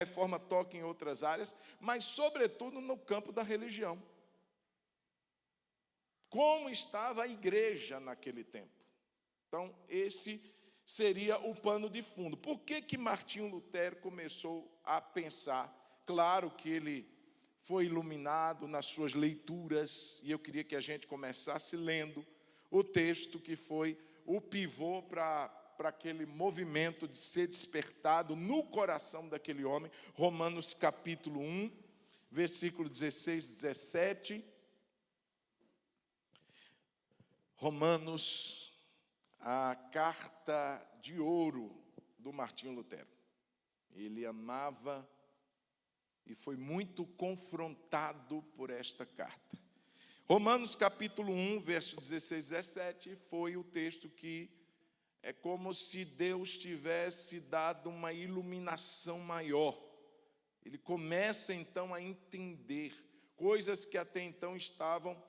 reforma toca em outras áreas, mas, sobretudo, no campo da religião. Como estava a igreja naquele tempo? Então, esse seria o pano de fundo. Por que Martinho Lutero começou a pensar? Claro que ele foi iluminado nas suas leituras, e eu queria que a gente começasse lendo o texto que foi o pivô para aquele movimento de ser despertado no coração daquele homem, Romanos capítulo 1, versículo 16 e 17. Romanos, a carta de ouro do Martinho Lutero. Ele amava e foi muito confrontado por esta carta. Romanos capítulo 1, verso 16 e 17, foi o texto que é como se Deus tivesse dado uma iluminação maior. Ele começa então a entender coisas que até então estavam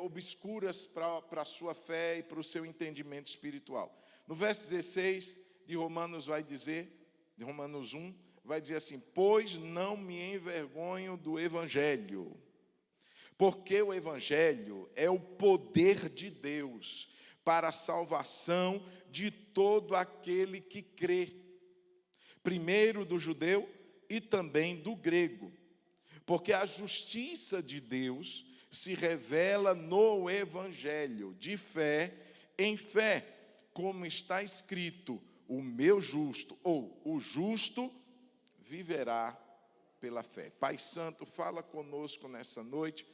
obscuras para a sua fé e para o seu entendimento espiritual. No verso 16 de Romanos vai dizer, de Romanos 1, vai dizer assim: pois não me envergonho do Evangelho, porque o Evangelho é o poder de Deus para a salvação de todo aquele que crê, primeiro do judeu e também do grego, porque a justiça de Deus se revela no Evangelho, de fé em fé, como está escrito: o meu justo, ou o justo, viverá pela fé. Pai Santo, fala conosco nessa noite.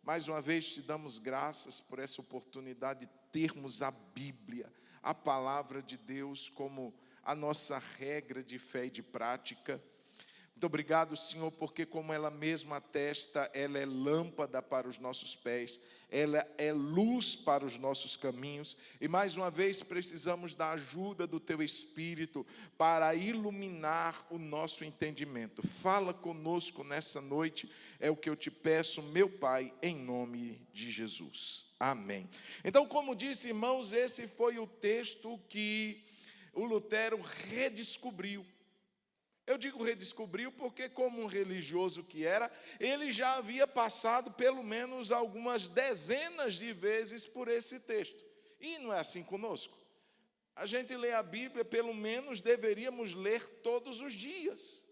Mais uma vez te damos graças por essa oportunidade de termos a Bíblia, a palavra de Deus, como a nossa regra de fé e de prática. Muito obrigado, Senhor, porque como ela mesma atesta, ela é lâmpada para os nossos pés, ela é luz para os nossos caminhos, e mais uma vez precisamos da ajuda do Teu Espírito para iluminar o nosso entendimento. Fala conosco nessa noite, é o que eu te peço, meu Pai, em nome de Jesus. Amém. Então, como disse, irmãos, esse foi o texto que o Lutero redescobriu. Eu digo redescobriu porque, como um religioso que era, ele já havia passado pelo menos algumas dezenas de vezes por esse texto. E não é assim conosco. A gente lê a Bíblia, pelo menos deveríamos ler todos os dias.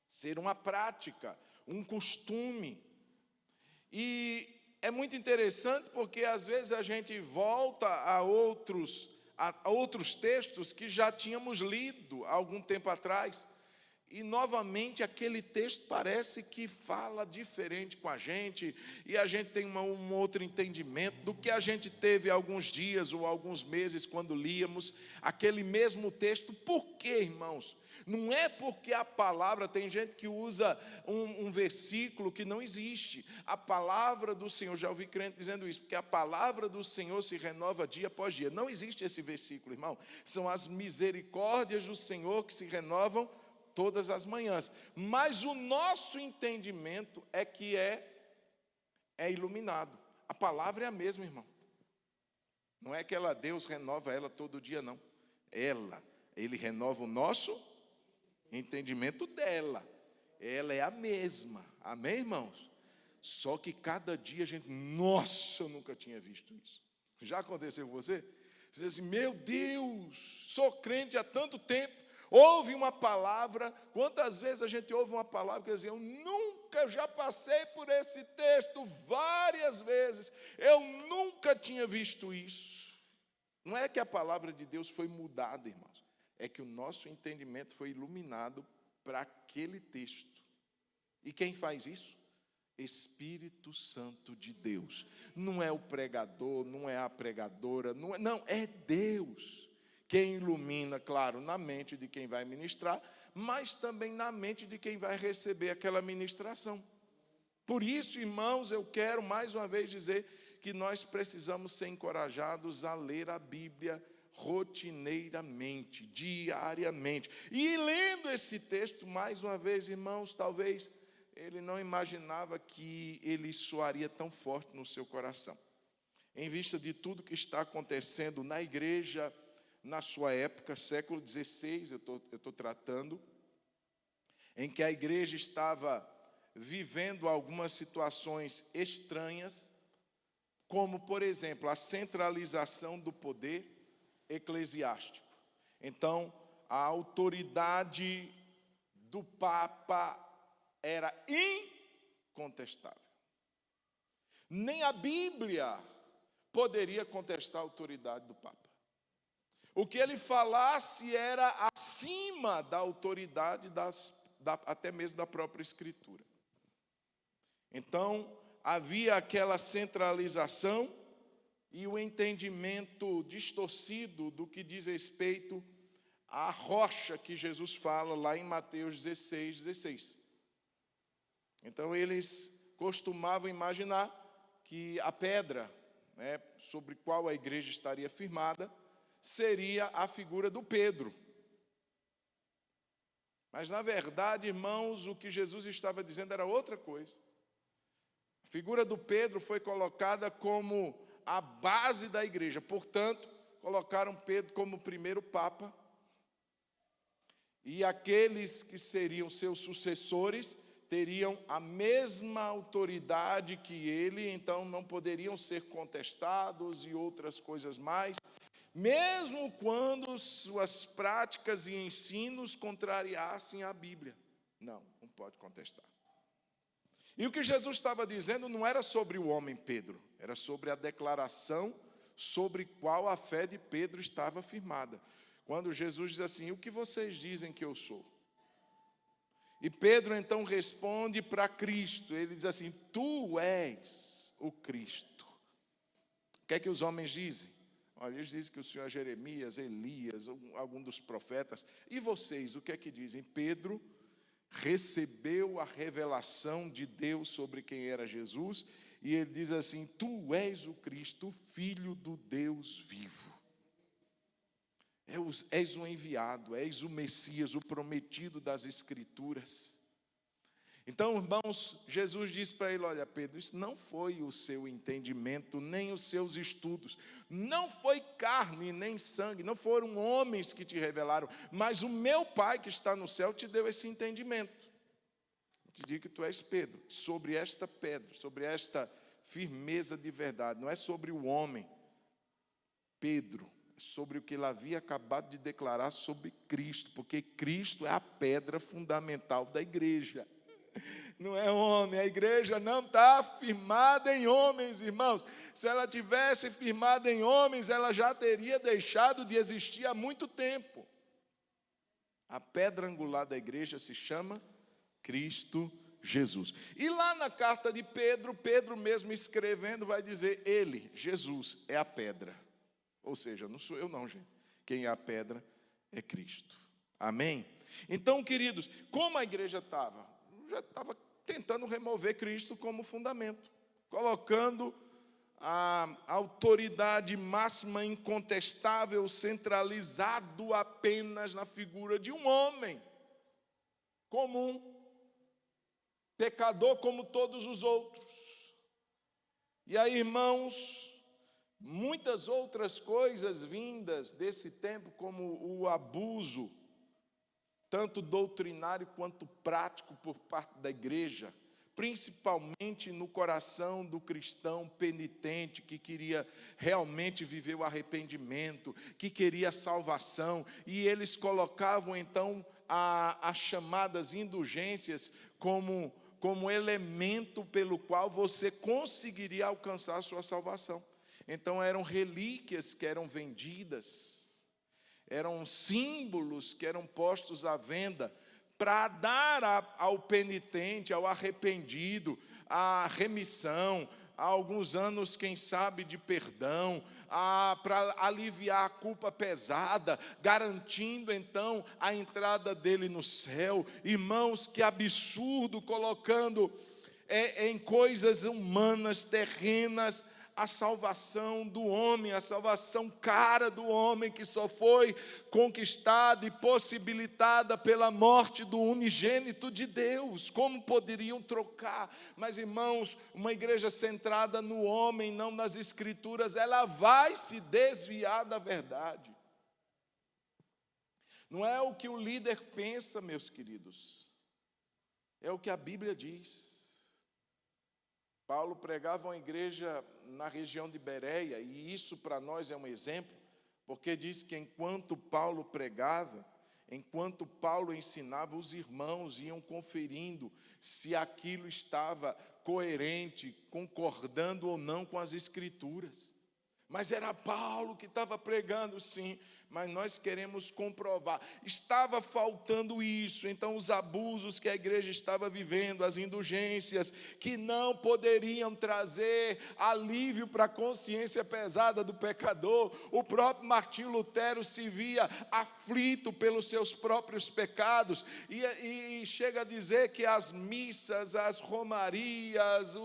Ser uma prática, um costume. E é muito interessante porque às vezes a gente volta a outros textos que já tínhamos lido há algum tempo atrás, e novamente aquele texto parece que fala diferente com a gente, e a gente tem um outro entendimento do que a gente teve há alguns dias ou alguns meses quando líamos aquele mesmo texto. Por quê, irmãos? Não é porque a palavra, tem gente que usa um versículo que não existe. A palavra do Senhor, já ouvi crente dizendo isso, porque a palavra do Senhor se renova dia após dia. Não existe esse versículo, irmão. São as misericórdias do Senhor que se renovam todas as manhãs. Mas o nosso entendimento é que é iluminado. A palavra é a mesma, irmão. Não é que Deus renova ela todo dia, não. Ele renova o nosso entendimento dela. Ela é a mesma. Amém, irmãos? Só que cada dia a gente, nossa, eu nunca tinha visto isso. Já aconteceu com você? Você diz assim: meu Deus, sou crente há tanto tempo, ouve uma palavra. Quantas vezes a gente ouve uma palavra que diz assim: eu já passei por esse texto várias vezes, eu nunca tinha visto isso. Não é que a palavra de Deus foi mudada, irmãos, é que o nosso entendimento foi iluminado para aquele texto. E quem faz isso? Espírito Santo de Deus. Não é o pregador, não é a pregadora, não, é Deus quem ilumina, claro, na mente de quem vai ministrar, mas também na mente de quem vai receber aquela ministração. Por isso, irmãos, eu quero mais uma vez dizer que nós precisamos ser encorajados a ler a Bíblia rotineiramente, diariamente. E lendo esse texto, mais uma vez, irmãos, talvez ele não imaginava que ele soaria tão forte no seu coração. Em vista de tudo que está acontecendo na igreja, na sua época, século XVI, eu estou tratando, em que a igreja estava vivendo algumas situações estranhas, como, por exemplo, a centralização do poder eclesiástico. Então, a autoridade do Papa era incontestável. Nem a Bíblia poderia contestar a autoridade do Papa. O que ele falasse era acima da autoridade até mesmo da própria Escritura. Então, havia aquela centralização e o entendimento distorcido do que diz respeito à rocha que Jesus fala lá em Mateus 16. Então, eles costumavam imaginar que a pedra, sobre qual a igreja estaria firmada, seria a figura do Pedro. Mas, na verdade, irmãos, o que Jesus estava dizendo era outra coisa. A figura do Pedro foi colocada como a base da igreja. Portanto, colocaram Pedro como o primeiro Papa. E aqueles que seriam seus sucessores teriam a mesma autoridade que ele, então não poderiam ser contestados e outras coisas mais, mesmo quando suas práticas e ensinos contrariassem a Bíblia. Não pode contestar. E o que Jesus estava dizendo não era sobre o homem Pedro, era sobre a declaração sobre qual a fé de Pedro estava firmada. Quando Jesus diz assim: o que vocês dizem que eu sou? E Pedro então responde para Cristo, ele diz assim: tu és o Cristo. O que é que os homens dizem? Olha, eles dizem que o Senhor é Jeremias, Elias, algum dos profetas. E vocês, o que é que dizem? Pedro recebeu a revelação de Deus sobre quem era Jesus, e ele diz assim: tu és o Cristo, Filho do Deus vivo. És o enviado, és o Messias, o prometido das Escrituras. Então, irmãos, Jesus disse para ele: olha, Pedro, isso não foi o seu entendimento, nem os seus estudos, não foi carne nem sangue, não foram homens que te revelaram, mas o meu Pai que está no céu te deu esse entendimento. Eu te digo que tu és Pedro, sobre esta pedra, sobre esta firmeza de verdade, não é sobre o homem, Pedro, é sobre o que ele havia acabado de declarar sobre Cristo, porque Cristo é a pedra fundamental da igreja. Não é homem, a igreja não está firmada em homens, irmãos. Se ela tivesse firmada em homens, ela já teria deixado de existir há muito tempo. A pedra angular da igreja se chama Cristo Jesus. E lá na carta de Pedro, Pedro mesmo escrevendo vai dizer: ele, Jesus, é a pedra. Ou seja, não sou eu não, gente. Quem é a pedra é Cristo. Amém? Então, queridos, como a igreja já estava tentando remover Cristo como fundamento, colocando a autoridade máxima, incontestável, centralizado apenas na figura de um homem comum, pecador como todos os outros. E aí, irmãos, muitas outras coisas vindas desse tempo, como o abuso, tanto doutrinário quanto prático por parte da igreja, principalmente no coração do cristão penitente que queria realmente viver o arrependimento, que queria a salvação, e eles colocavam então as chamadas indulgências como elemento pelo qual você conseguiria alcançar a sua salvação. Então eram relíquias que eram vendidas, eram símbolos que eram postos à venda para dar ao penitente, ao arrependido, a remissão, há alguns anos, quem sabe, de perdão, para aliviar a culpa pesada, garantindo então a entrada dele no céu. Irmãos, que absurdo, colocando em coisas humanas, terrenas, a salvação do homem, a salvação cara do homem, que só foi conquistada e possibilitada pela morte do unigênito de Deus. Como poderiam trocar? Mas, irmãos, uma igreja centrada no homem, não nas Escrituras, ela vai se desviar da verdade. Não é o que o líder pensa, meus queridos. É o que a Bíblia diz. Paulo pregava uma igreja na região de Bereia, e isso para nós é um exemplo, porque diz que enquanto Paulo pregava, enquanto Paulo ensinava, os irmãos iam conferindo se aquilo estava coerente, concordando ou não com as Escrituras. Mas era Paulo que estava pregando, sim, mas nós queremos comprovar. Estava faltando isso, então os abusos que a igreja estava vivendo, as indulgências, que não poderiam trazer alívio para a consciência pesada do pecador. O próprio Martinho Lutero se via aflito pelos seus próprios pecados, e chega a dizer que as missas, as romarias,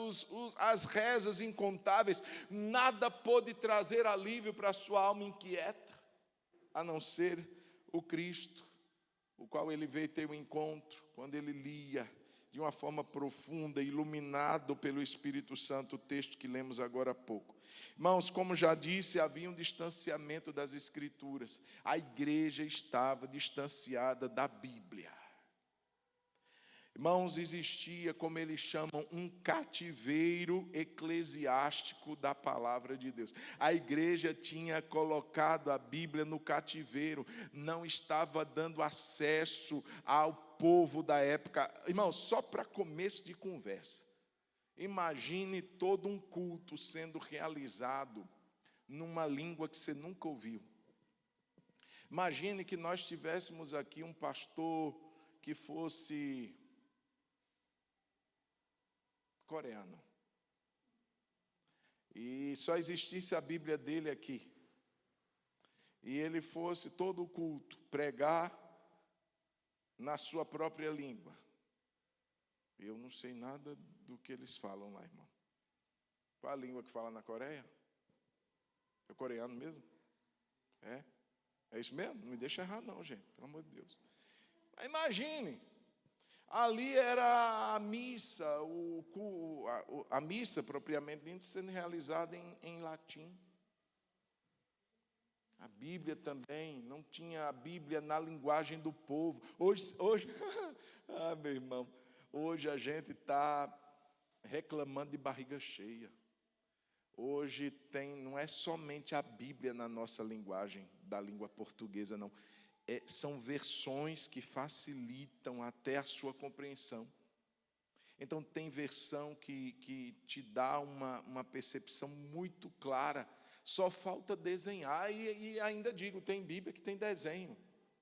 as rezas incontáveis, nada pôde trazer alívio para a sua alma inquieta, a não ser o Cristo, o qual ele veio ter um encontro, quando ele lia de uma forma profunda, iluminado pelo Espírito Santo, o texto que lemos agora há pouco. Irmãos, como já disse, havia um distanciamento das Escrituras, a igreja estava distanciada da Bíblia. Irmãos, existia, como eles chamam, um cativeiro eclesiástico da palavra de Deus. A igreja tinha colocado a Bíblia no cativeiro, não estava dando acesso ao povo da época. Irmãos, só para começo de conversa, imagine todo um culto sendo realizado numa língua que você nunca ouviu. Imagine que nós tivéssemos aqui um pastor que fosse coreano, e só existisse a Bíblia dele aqui, e ele fosse todo o culto pregar na sua própria língua. Eu não sei nada do que eles falam lá, irmão. Qual a língua que fala na Coreia? É coreano mesmo? É isso mesmo? Não me deixa errar não, gente, pelo amor de Deus. Mas imagine, ali era a missa, a missa propriamente dita sendo realizada em latim. A Bíblia também, não tinha a Bíblia na linguagem do povo. Hoje meu irmão, hoje a gente está reclamando de barriga cheia. Hoje não é somente a Bíblia na nossa linguagem, da língua portuguesa, não. São versões que facilitam até a sua compreensão. Então tem versão que te dá uma percepção muito clara, só falta desenhar, e ainda digo, tem Bíblia que tem desenho,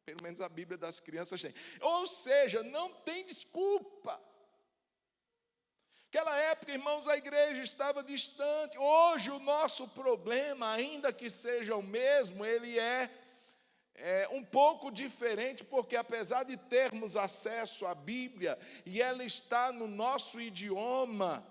pelo menos a Bíblia das crianças tem. Ou seja, não tem desculpa. Naquela época, irmãos, a igreja estava distante. Hoje o nosso problema, ainda que seja o mesmo, ele é um pouco diferente, porque apesar de termos acesso à Bíblia, e ela está no nosso idioma,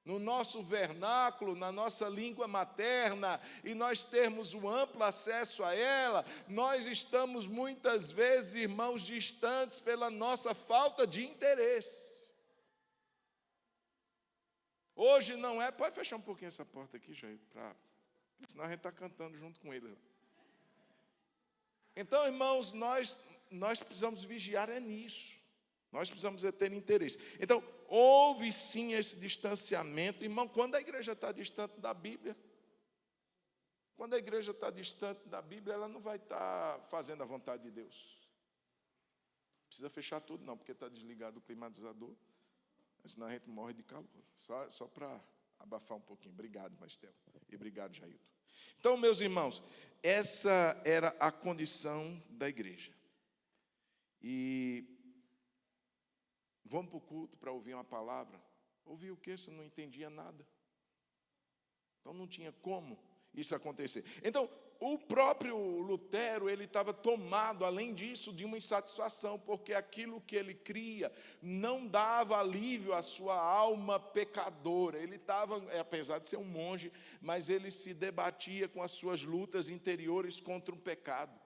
no nosso vernáculo, na nossa língua materna, e nós termos um amplo acesso a ela, nós estamos muitas vezes, irmãos, distantes pela nossa falta de interesse. Hoje não é... Pode fechar um pouquinho essa porta aqui, Jair, senão a gente está cantando junto com ele. Então, irmãos, nós precisamos vigiar nisso. Nós precisamos ter interesse. Então, houve sim esse distanciamento. Irmão, quando a igreja está distante da Bíblia, quando a igreja está distante da Bíblia, ela não vai estar fazendo a vontade de Deus. Não precisa fechar tudo não, porque está desligado o climatizador, senão a gente morre de calor. Só para abafar um pouquinho. Obrigado, Mastel. E obrigado, Jailton. Então, meus irmãos, essa era a condição da igreja. E vamos para o culto para ouvir uma palavra. Ouvir o quê? Você não entendia nada. Então não tinha como isso acontecer. Então, o próprio Lutero, ele estava tomado, além disso, de uma insatisfação, porque aquilo que ele cria não dava alívio à sua alma pecadora. Ele estava, apesar de ser um monge, mas ele se debatia com as suas lutas interiores contra o pecado,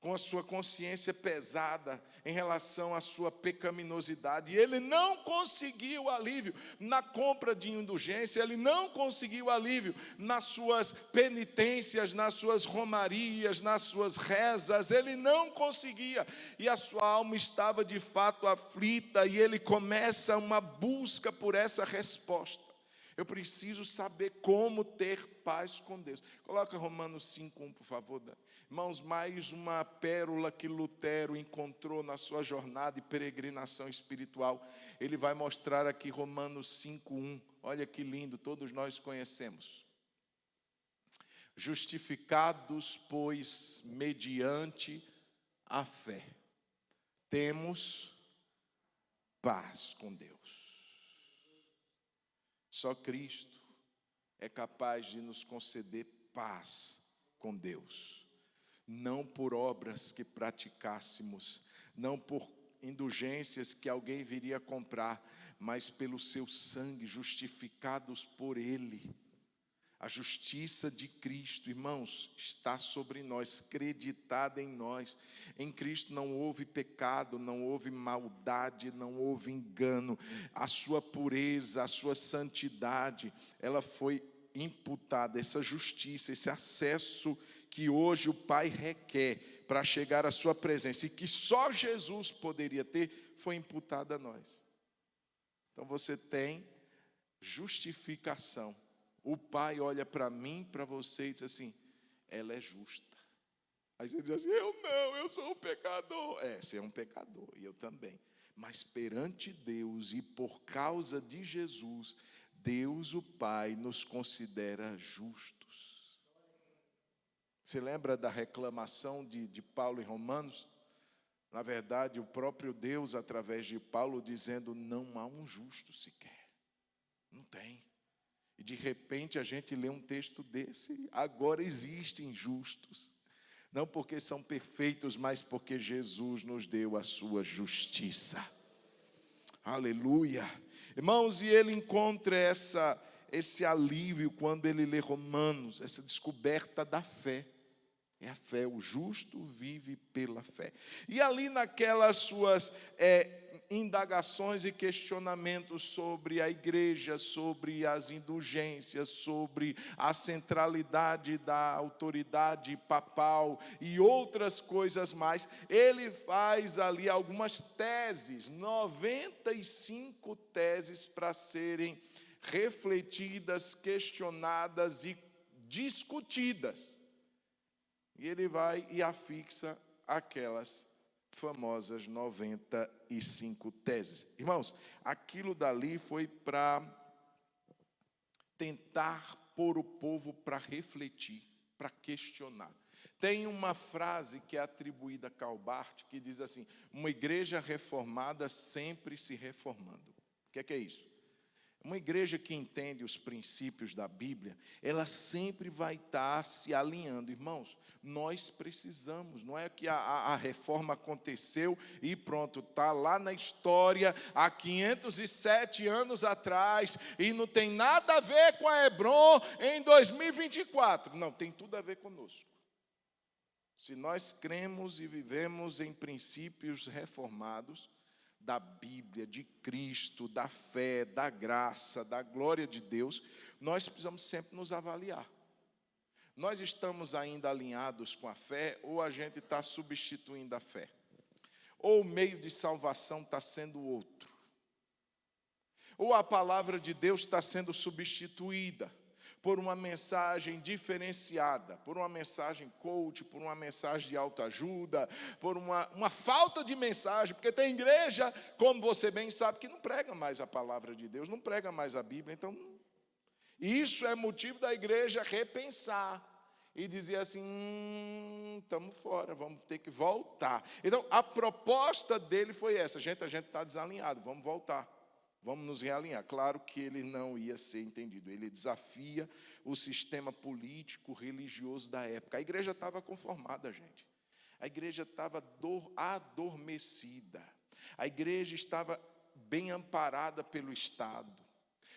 com a sua consciência pesada em relação à sua pecaminosidade. E ele não conseguiu alívio na compra de indulgência, ele não conseguiu alívio nas suas penitências, nas suas romarias, nas suas rezas, ele não conseguia. E a sua alma estava de fato aflita, e ele começa uma busca por essa resposta. Eu preciso saber como ter paz com Deus. Coloca Romanos 5:1, por favor, Dani. Irmãos, mais uma pérola que Lutero encontrou na sua jornada e peregrinação espiritual. Ele vai mostrar aqui Romanos 5:1. Olha que lindo, todos nós conhecemos. Justificados, pois, mediante a fé, temos paz com Deus. Só Cristo é capaz de nos conceder paz com Deus. Não por obras que praticássemos, não por indulgências que alguém viria comprar, mas pelo seu sangue, justificados por Ele. A justiça de Cristo, irmãos, está sobre nós, creditada em nós. Em Cristo não houve pecado, não houve maldade, não houve engano. A sua pureza, a sua santidade, ela foi imputada. Essa justiça, esse acesso que hoje o Pai requer para chegar à sua presença, e que só Jesus poderia ter, foi imputada a nós. Então você tem justificação. O Pai olha para mim, para você e diz assim: ela é justa. Aí você diz assim: eu sou um pecador. Você é um pecador, e eu também. Mas perante Deus e por causa de Jesus, Deus o Pai nos considera justos. Você lembra da reclamação de Paulo em Romanos? Na verdade, o próprio Deus, através de Paulo, dizendo: não há um justo sequer. Não tem. E de repente a gente lê um texto desse: agora existem justos. Não porque são perfeitos, mas porque Jesus nos deu a sua justiça. Aleluia. Irmãos, e ele encontra esse alívio quando ele lê Romanos, essa descoberta da fé. É a fé, o justo vive pela fé. E ali naquelas suas indagações e questionamentos sobre a igreja, sobre as indulgências, sobre a centralidade da autoridade papal e outras coisas mais, ele faz ali algumas teses, 95 teses para serem refletidas, questionadas e discutidas. E ele vai e afixa aquelas famosas 95 teses. Irmãos, aquilo dali foi para tentar pôr o povo para refletir, para questionar. Tem uma frase que é atribuída a Calbart, que diz assim: uma igreja reformada sempre se reformando. O que é isso? Uma igreja que entende os princípios da Bíblia, ela sempre vai estar se alinhando. Irmãos, nós precisamos, não é que a reforma aconteceu e pronto, está lá na história há 507 anos atrás e não tem nada a ver com a Hebron em 2024. Não, tem tudo a ver conosco. Se nós cremos e vivemos em princípios reformados, da Bíblia, de Cristo, da fé, da graça, da glória de Deus, nós precisamos sempre nos avaliar. Nós estamos ainda alinhados com a fé, ou a gente está substituindo a fé? Ou o meio de salvação está sendo outro? Ou a palavra de Deus está sendo substituída por uma mensagem diferenciada, por uma mensagem coach, por uma mensagem de autoajuda, por uma falta de mensagem, porque tem igreja, como você bem sabe, que não prega mais a palavra de Deus, não prega mais a Bíblia. Então, isso é motivo da igreja repensar e dizer assim: estamos fora, vamos ter que voltar. Então, a proposta dele foi essa: a gente está desalinhado, vamos voltar. Vamos nos realinhar. Claro que ele não ia ser entendido. Ele desafia o sistema político, religioso da época. A igreja estava conformada, gente. A igreja estava adormecida. A igreja estava bem amparada pelo Estado.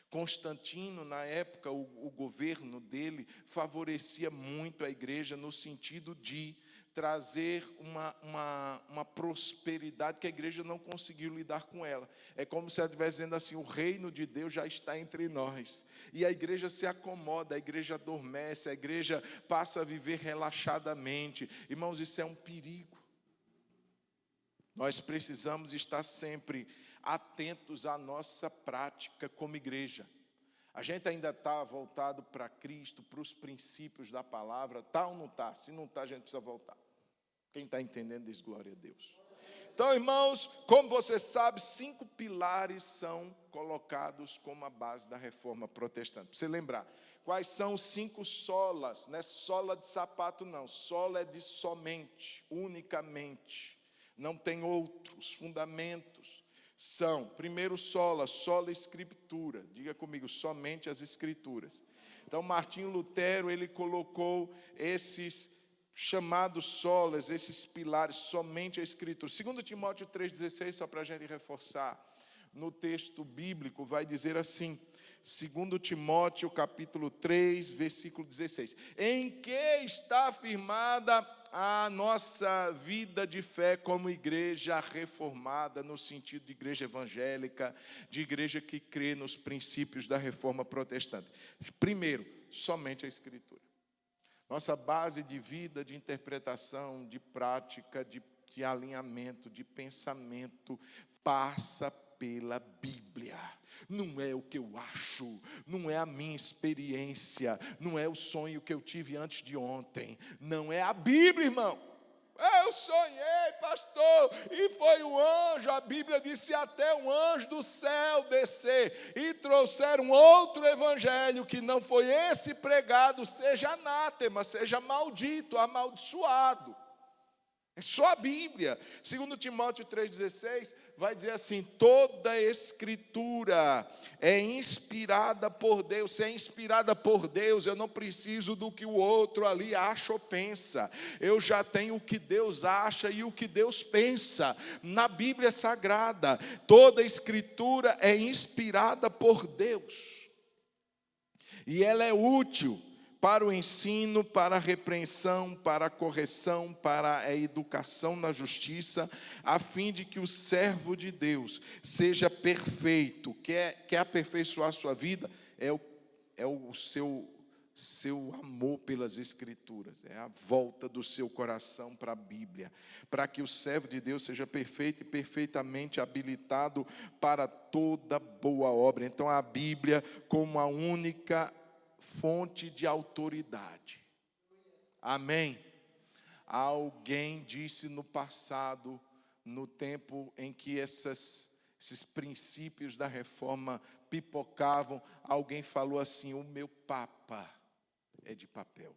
Constantino, na época, o governo dele favorecia muito a igreja no sentido de trazer uma prosperidade que a igreja não conseguiu lidar com ela. É como se ela estivesse dizendo assim: o reino de Deus já está entre nós. E a igreja se acomoda, a igreja adormece, a igreja passa a viver relaxadamente. Irmãos, isso é um perigo. Nós precisamos estar sempre atentos à nossa prática como igreja. A gente ainda está voltado para Cristo, para os princípios da palavra, está ou não está? Se não está, a gente precisa voltar. Quem está entendendo diz glória a Deus. Então, irmãos, como você sabe, 5 pilares são colocados como a base da reforma protestante. Para você lembrar, quais são os 5 solas? Não é sola de sapato, não. Sola é de somente, unicamente. Não tem outros fundamentos. São, primeiro sola escritura. Diga comigo, somente as escrituras. Então, Martinho Lutero, ele colocou esses chamados solas, esses pilares, somente a escritura. 2 Timóteo 3,16, só para a gente reforçar, no texto bíblico, vai dizer assim, 2 Timóteo capítulo 3, versículo 16. Em que está afirmada a nossa vida de fé como igreja reformada, no sentido de igreja evangélica, de igreja que crê nos princípios da reforma protestante. Primeiro, somente a escritura. Nossa base de vida, de interpretação, de prática, de alinhamento, de pensamento, passa pela Bíblia. Não é o que eu acho, não é a minha experiência, não é o sonho que eu tive antes de ontem, não é a Bíblia, irmão. Eu sonhei, pastor, e foi um anjo, a Bíblia disse até um anjo do céu descer, e trouxeram outro evangelho que não foi esse pregado, seja anátema, seja maldito, amaldiçoado. É só a Bíblia. 2 Timóteo 3,16 vai dizer assim: toda escritura é inspirada por Deus. Se é inspirada por Deus, eu não preciso do que o outro ali acha ou pensa. Eu já tenho o que Deus acha e o que Deus pensa. Na Bíblia Sagrada, toda escritura é inspirada por Deus. E ela é útil para o ensino, para a repreensão, para a correção, para a educação na justiça, a fim de que o servo de Deus seja perfeito. Quer aperfeiçoar a sua vida? É o seu amor pelas Escrituras, é a volta do seu coração para a Bíblia, para que o servo de Deus seja perfeito e perfeitamente habilitado para toda boa obra. Então, a Bíblia como a única fonte de autoridade. Amém? Alguém disse no passado, no tempo em que esses princípios da reforma pipocavam, alguém falou assim: o meu papa é de papel.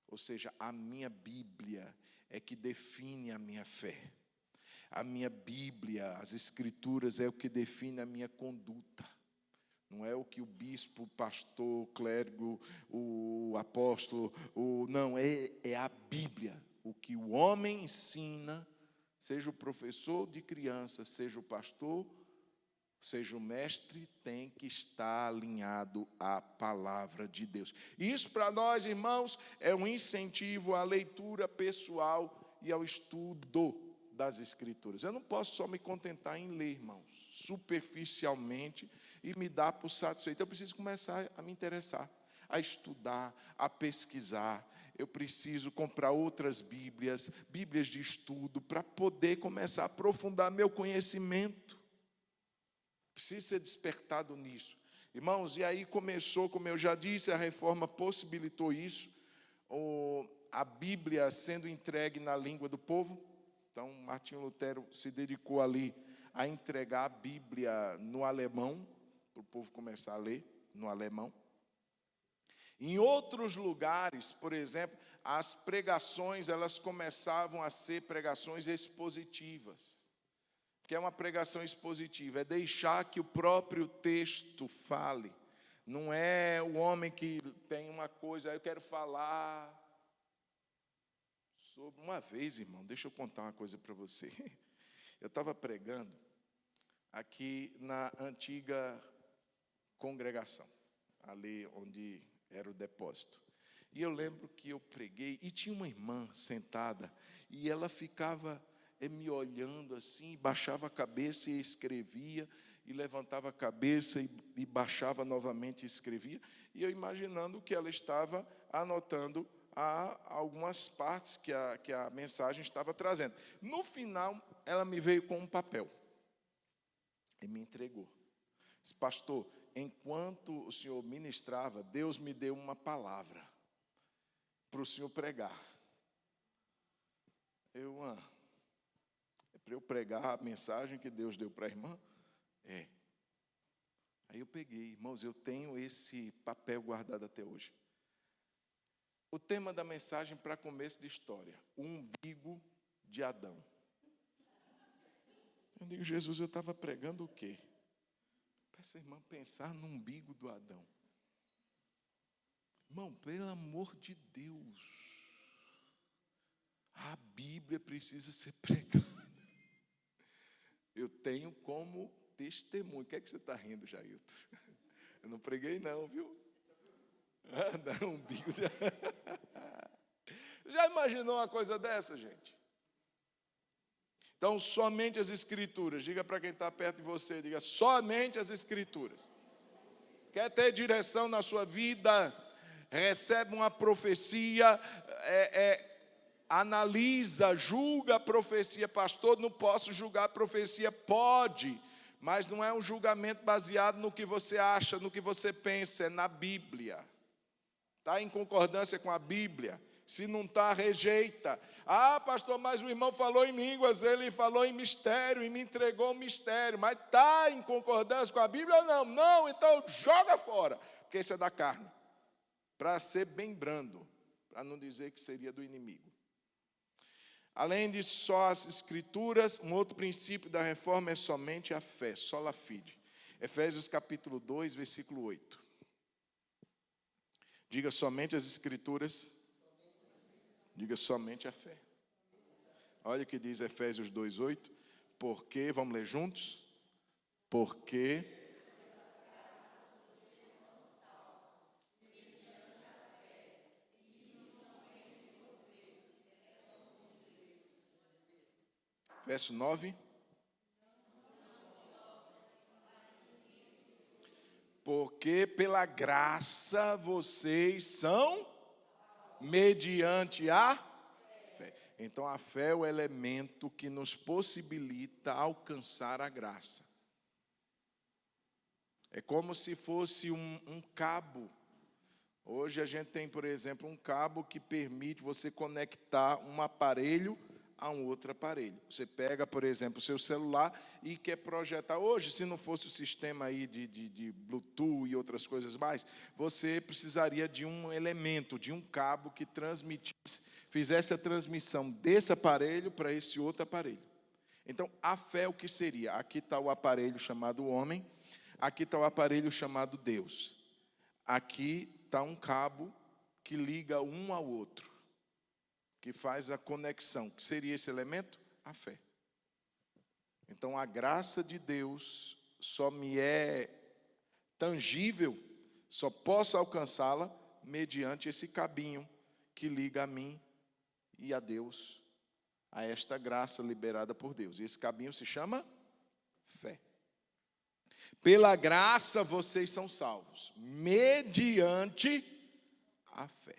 Ou seja, a minha Bíblia é que define a minha fé. A minha Bíblia, as Escrituras, é o que define a minha conduta. Não é o que o bispo, o pastor, o clérigo, o apóstolo, não, é a Bíblia. O que o homem ensina, seja o professor de criança, seja o pastor, seja o mestre, tem que estar alinhado à palavra de Deus. E isso para nós, irmãos, é um incentivo à leitura pessoal e ao estudo das Escrituras. Eu não posso só me contentar em ler, irmãos, superficialmente, e me dar por satisfeito. Eu preciso começar a me interessar, a estudar, a pesquisar. Eu preciso comprar outras Bíblias de estudo, para poder começar a aprofundar meu conhecimento. Preciso ser despertado nisso. Irmãos, e aí começou, como eu já disse, a reforma possibilitou isso, a Bíblia sendo entregue na língua do povo. Então, Martinho Lutero se dedicou ali a entregar a Bíblia no alemão, para o povo começar a ler no alemão. Em outros lugares, por exemplo, as pregações, elas começavam a ser pregações expositivas. O que é uma pregação expositiva? É deixar que o próprio texto fale. Não é o homem que tem uma coisa, eu quero falar sobre... Uma vez, irmão, deixa eu contar uma coisa para você. Eu estava pregando aqui na antiga congregação, ali onde era o depósito. E eu lembro que eu preguei, e tinha uma irmã sentada, e ela ficava me olhando assim, baixava a cabeça e escrevia, e levantava a cabeça e baixava novamente e escrevia, e eu imaginando que ela estava anotando algumas partes que a mensagem estava trazendo. No final, ela me veio com um papel e me entregou. Disse: pastor, enquanto o senhor ministrava, Deus me deu uma palavra para o senhor pregar. É para eu pregar a mensagem que Deus deu para a irmã? É. Aí eu peguei, irmãos, eu tenho esse papel guardado até hoje. O tema da mensagem para começo de história: o umbigo de Adão. Eu digo: Jesus, eu estava pregando o quê? Para essa irmã pensar no umbigo do Adão. Irmão, pelo amor de Deus, a Bíblia precisa ser pregada. Eu tenho como testemunho. O que é que você está rindo, Jailton? Eu não preguei não, viu? Não, umbigo de... Já imaginou uma coisa dessa, gente? Então, somente as Escrituras. Diga para quem está perto de você, diga: somente as Escrituras. Quer ter direção na sua vida? Recebe uma profecia, analisa, julga a profecia. Pastor, não posso julgar a profecia. Pode, mas não é um julgamento baseado no que você acha, no que você pensa, é na Bíblia. Está em concordância com a Bíblia? Se não está, rejeita. Ah, pastor, mas o irmão falou em línguas, ele falou em mistério e me entregou um mistério. Mas está em concordância com a Bíblia ou não? Não, então joga fora, porque isso é da carne. Para ser bem brando, para não dizer que seria do inimigo. Além de só as Escrituras, um outro princípio da reforma é somente a fé, sola fide. Efésios capítulo 2, versículo 8. Diga: somente as Escrituras. Diga: somente a fé. Olha o que diz Efésios 2, 8. Porque, vamos ler juntos? Porque... Verso 9. Porque pela graça vocês são mediante a fé. Então a fé é o elemento que nos possibilita alcançar a graça. É como se fosse um cabo. Hoje a gente tem, por exemplo, um cabo que permite você conectar um aparelho a um outro aparelho. Você pega, por exemplo, o seu celular e quer projetar. Hoje, se não fosse o sistema aí de Bluetooth e outras coisas mais, você precisaria de um elemento, de um cabo que transmitisse, fizesse a transmissão desse aparelho para esse outro aparelho. Então, a fé, o que seria? Aqui está o aparelho chamado homem, aqui está o aparelho chamado Deus. Aqui está um cabo que liga um ao outro, que faz a conexão. Que seria esse elemento? A fé. Então, a graça de Deus só me é tangível, só posso alcançá-la mediante esse cabinho que liga a mim e a Deus, a esta graça liberada por Deus. E esse cabinho se chama fé. Pela graça vocês são salvos, mediante a fé.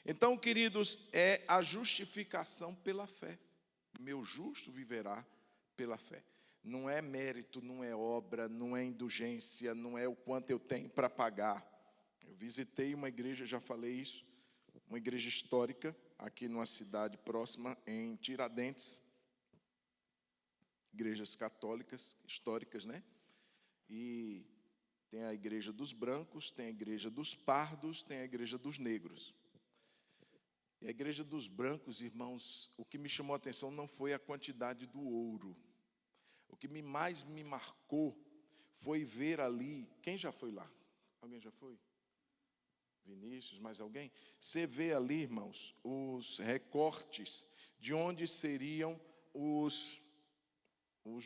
Então, queridos, é a justificação pela fé. Meu justo viverá pela fé. Não é mérito, não é obra, não é indulgência, não é o quanto eu tenho para pagar. Eu visitei uma igreja, já falei isso, uma igreja histórica, aqui numa cidade próxima, em Tiradentes. Igrejas católicas, históricas, né? E tem a igreja dos brancos, tem a igreja dos pardos, tem a igreja dos negros. E a igreja dos brancos, irmãos, o que me chamou a atenção não foi a quantidade do ouro. O que mais me marcou foi ver ali... Quem já foi lá? Alguém já foi? Vinícius, mais alguém? Você vê ali, irmãos, os recortes de onde seriam os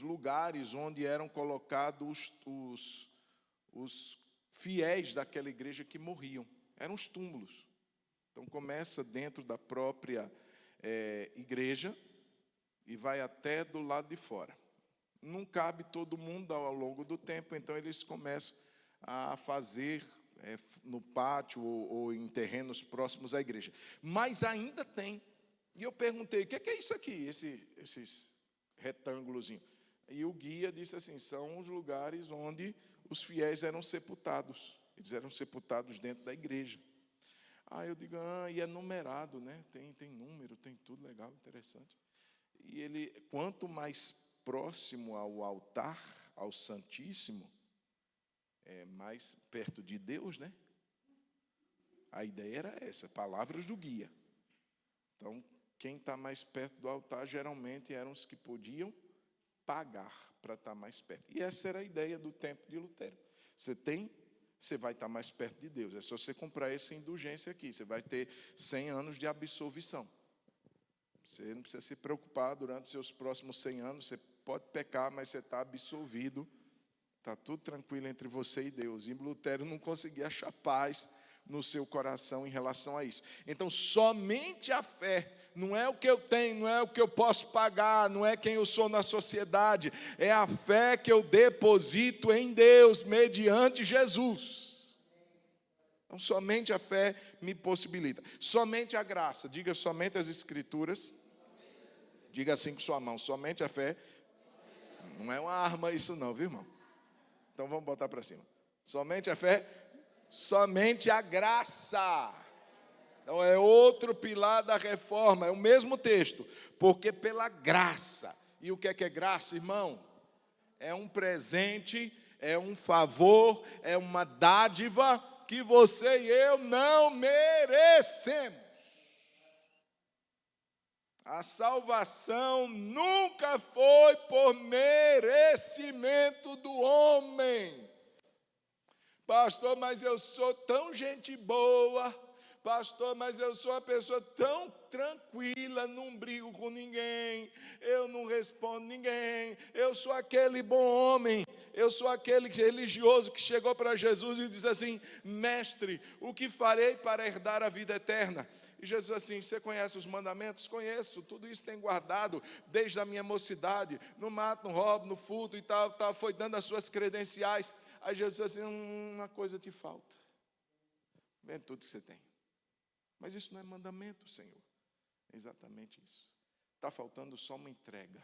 lugares onde eram colocados os fiéis daquela igreja que morriam. Eram os túmulos. Então começa dentro da própria igreja e vai até do lado de fora. Não cabe todo mundo ao longo do tempo, então eles começam a fazer no pátio ou em terrenos próximos à igreja. Mas ainda tem. E eu perguntei, o que é isso aqui, esses retângulozinhos? E o guia disse assim, são os lugares onde os fiéis eram sepultados. Eles eram sepultados dentro da igreja. Eu digo, e é numerado, né? Tem número, tem tudo legal, interessante. E ele, quanto mais próximo ao altar, ao Santíssimo, mais perto de Deus, né? A ideia era essa, palavras do guia. Então, quem está mais perto do altar, geralmente eram os que podiam pagar para estar mais perto. E essa era a ideia do tempo de Lutero. Você vai estar mais perto de Deus. É só você comprar essa indulgência aqui. Você vai ter 100 anos de absolvição. Você não precisa se preocupar durante seus próximos 100 anos. Você pode pecar, mas você está absolvido. Está tudo tranquilo entre você e Deus. E Lutero não conseguia achar paz no seu coração em relação a isso. Então, somente a fé, não é o que eu tenho, não é o que eu posso pagar, não é quem eu sou na sociedade, é a fé que eu deposito em Deus, mediante Jesus. Então, somente a fé me possibilita. Somente a graça, diga somente as Escrituras, diga assim com sua mão, somente a fé, não é uma arma isso não, viu irmão? Então, vamos botar para cima. Somente a fé, somente a graça. Então é outro pilar da reforma, é o mesmo texto, porque pela graça. E o que é graça, irmão? É um presente, é um favor, é uma dádiva que você e eu não merecemos. A salvação nunca foi por merecimento do homem. Pastor, mas eu sou tão gente boa. Pastor, mas eu sou uma pessoa tão tranquila, não brigo com ninguém, eu não respondo ninguém, eu sou aquele bom homem, eu sou aquele religioso que chegou para Jesus e disse assim, mestre, o que farei para herdar a vida eterna? E Jesus assim, você conhece os mandamentos? Conheço, tudo isso tem guardado desde a minha mocidade, não mato, não roubo, não furto e tal, foi dando as suas credenciais. Aí Jesus assim, uma coisa te falta, vende tudo que você tem. Mas isso não é mandamento, Senhor. É exatamente isso. Está faltando só uma entrega.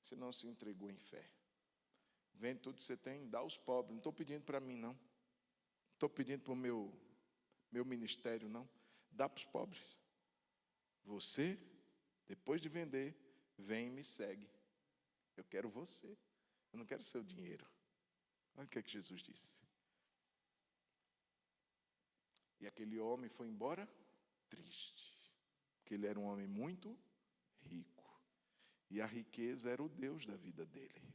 Você não se entregou em fé. Vende tudo que você tem, dá aos pobres. Não estou pedindo para mim, não. Não estou pedindo para o meu ministério, não. Dá para os pobres. Você, depois de vender, vem e me segue. Eu quero você. Eu não quero seu dinheiro. Olha o que Jesus disse. E aquele homem foi embora triste, porque ele era um homem muito rico. E a riqueza era o Deus da vida dele.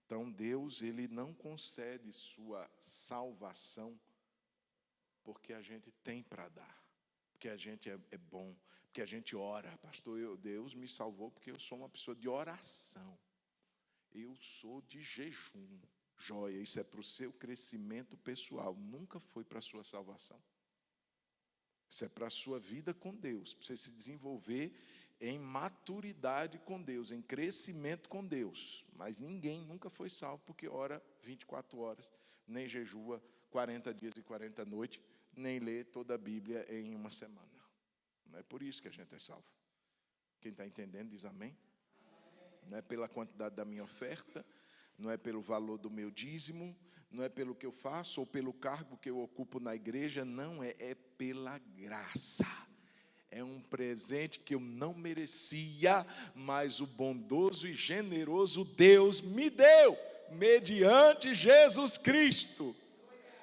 Então Deus, ele não concede sua salvação porque a gente tem para dar, porque a gente é bom, porque a gente ora. Pastor, Deus me salvou porque eu sou uma pessoa de oração. Eu sou de jejum. Joia, isso é para o seu crescimento pessoal, nunca foi para a sua salvação. Isso é para a sua vida com Deus, para você se desenvolver em maturidade com Deus, em crescimento com Deus. Mas ninguém nunca foi salvo porque ora 24 horas, nem jejua 40 dias e 40 noites, nem lê toda a Bíblia em uma semana. Não é por isso que a gente é salvo. Quem está entendendo diz amém? Não é pela quantidade da minha oferta, não é pelo valor do meu dízimo, não é pelo que eu faço ou pelo cargo que eu ocupo na igreja, não é pela graça. É um presente que eu não merecia, mas o bondoso e generoso Deus me deu, mediante Jesus Cristo.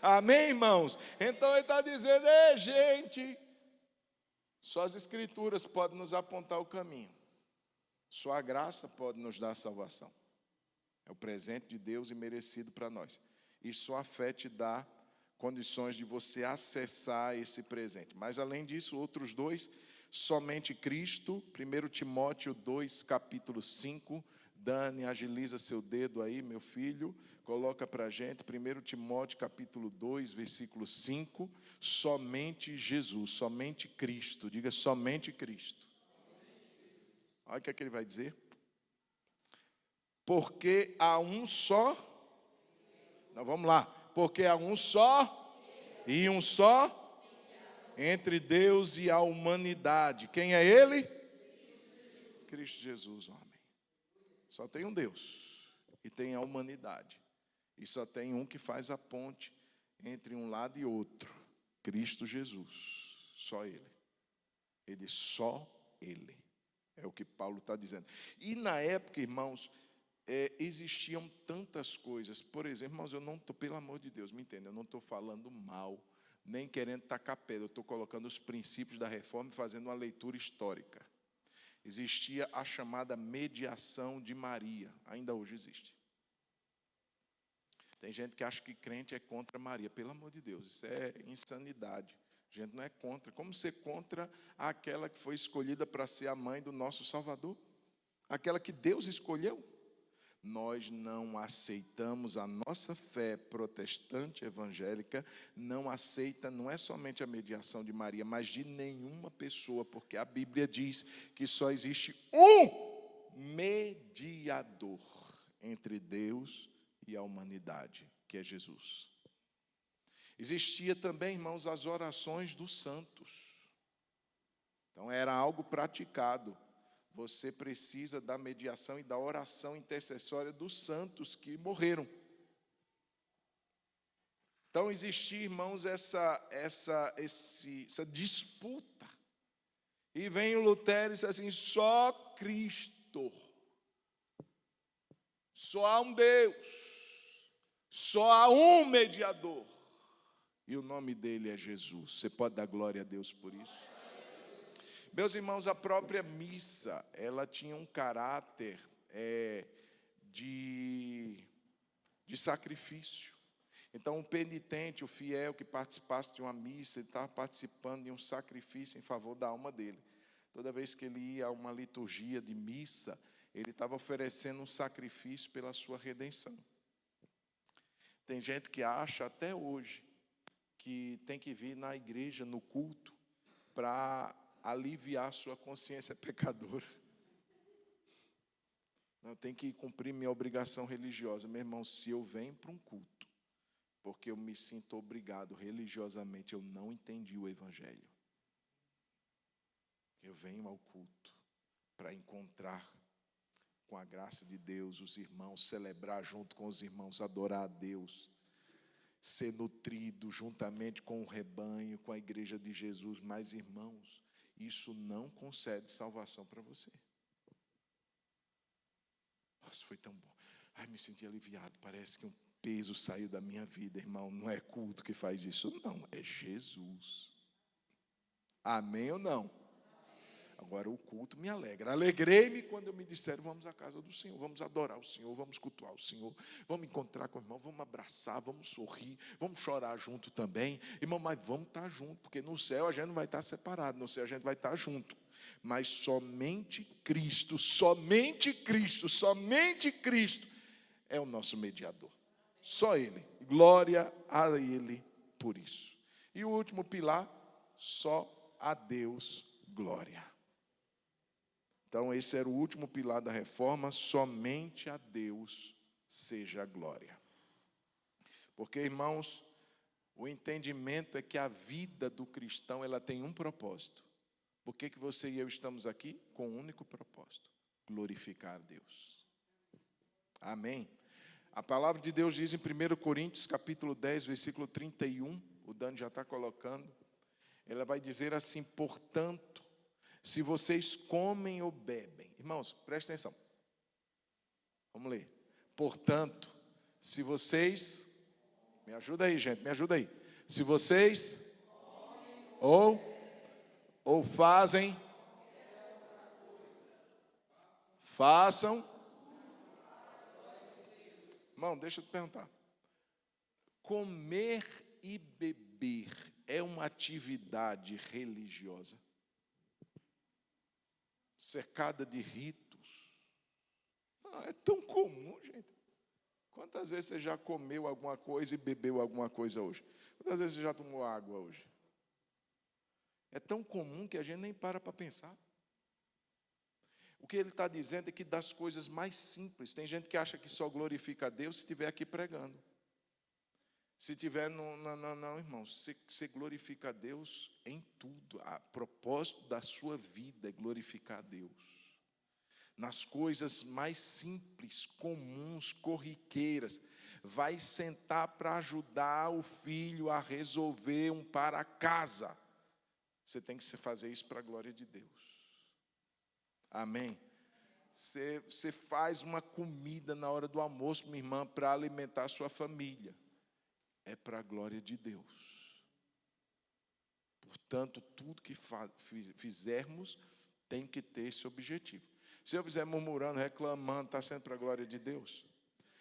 Amém, irmãos? Então ele está dizendo, gente, só as Escrituras podem nos apontar o caminho. Só a graça pode nos dar a salvação. É o presente de Deus e merecido para nós. E só a fé te dá condições de você acessar esse presente. Mas, além disso, outros dois, somente Cristo, 1 Timóteo 2, capítulo 5, Dani, agiliza seu dedo aí, meu filho. Coloca para a gente, 1 Timóteo capítulo 2, versículo 5. Somente Jesus, somente Cristo. Diga somente Cristo. Olha o que é que ele vai dizer. Porque há um só. Não, vamos lá. Porque há um só e um só entre Deus e a humanidade. Quem é Ele? Cristo Jesus, homem. Só tem um Deus e tem a humanidade. E só tem um que faz a ponte entre um lado e outro. Cristo Jesus. Só Ele. Ele diz, só Ele. É o que Paulo está dizendo. E na época, irmãos, existiam tantas coisas. Por exemplo, irmãos, eu não estou, pelo amor de Deus, me entenda, eu não estou falando mal, nem querendo tacar pedra. Eu estou colocando os princípios da reforma e fazendo uma leitura histórica. Existia a chamada mediação de Maria. Ainda hoje existe. Tem gente que acha que crente é contra Maria. Pelo amor de Deus, isso é insanidade. A gente não é contra. Como ser contra aquela que foi escolhida para ser a mãe do nosso Salvador? Aquela que Deus escolheu? Nós não aceitamos a nossa fé protestante evangélica, não aceita, não é somente a mediação de Maria, mas de nenhuma pessoa, porque a Bíblia diz que só existe um mediador entre Deus e a humanidade, que é Jesus. Existia também, irmãos, as orações dos santos. Então era algo praticado. Você precisa da mediação e da oração intercessória dos santos que morreram. Então existia, irmãos, essa disputa. E vem o Lutero e diz assim, só Cristo. Só há um Deus. Só há um mediador. E o nome dele é Jesus. Você pode dar glória a Deus por isso? Meus irmãos, a própria missa, ela tinha um caráter de sacrifício. Então, o penitente, o fiel que participasse de uma missa, ele estava participando de um sacrifício em favor da alma dele. Toda vez que ele ia a uma liturgia de missa, ele estava oferecendo um sacrifício pela sua redenção. Tem gente que acha até hoje que tem que vir na igreja, no culto, para aliviar sua consciência pecadora. Eu tenho que cumprir minha obrigação religiosa. Meu irmão, se eu venho para um culto, porque eu me sinto obrigado religiosamente, eu não entendi o Evangelho. Eu venho ao culto para encontrar com a graça de Deus os irmãos, celebrar junto com os irmãos, adorar a Deus, ser nutrido juntamente com o rebanho, com a igreja de Jesus. Mas, irmãos, isso não concede salvação para você. Nossa, foi tão bom. Ai, me senti aliviado. Parece que um peso saiu da minha vida, irmão. Não é culto que faz isso, não. É Jesus. Amém ou não? Agora o culto me alegra. Alegrei-me quando me disseram, vamos à casa do Senhor, vamos adorar o Senhor, vamos cultuar o Senhor, vamos encontrar com o irmão, vamos abraçar, vamos sorrir, vamos chorar junto também. Irmão, mas vamos estar junto, porque no céu a gente não vai estar separado, no céu a gente vai estar junto. Mas somente Cristo, somente Cristo, somente Cristo é o nosso mediador. Só Ele. Glória a Ele por isso. E o último pilar, só a Deus glória. Então, esse era o último pilar da reforma, somente a Deus seja a glória. Porque, irmãos, o entendimento é que a vida do cristão, ela tem um propósito. Por que você e eu estamos aqui? Com um único propósito, glorificar a Deus. Amém? A palavra de Deus diz em 1 Coríntios, capítulo 10, versículo 31, o Dani já está colocando, ela vai dizer assim, portanto, se vocês comem ou bebem. Irmãos, prestem atenção. Vamos ler. Portanto, se vocês... Me ajuda aí, gente, me ajuda aí. Se vocês... Ou fazem... Façam... Irmão, deixa eu te perguntar. Comer e beber é uma atividade religiosa? Cercada de ritos? É tão comum, gente. Quantas vezes você já comeu alguma coisa e bebeu alguma coisa hoje? Quantas vezes você já tomou água hoje? É tão comum que a gente nem para pensar. O que ele está dizendo é que das coisas mais simples, tem gente que acha que só glorifica a Deus se estiver aqui pregando. Se tiver, não, irmãos, você glorifica a Deus em tudo. A propósito da sua vida é glorificar a Deus. Nas coisas mais simples, comuns, corriqueiras. Vai sentar para ajudar o filho a resolver um para casa. Você tem que fazer isso para a glória de Deus. Amém? Você faz uma comida na hora do almoço, minha irmã, para alimentar a sua família. É para a glória de Deus. Portanto, tudo que fizermos tem que ter esse objetivo. Se eu fizer murmurando, reclamando, está sendo para a glória de Deus.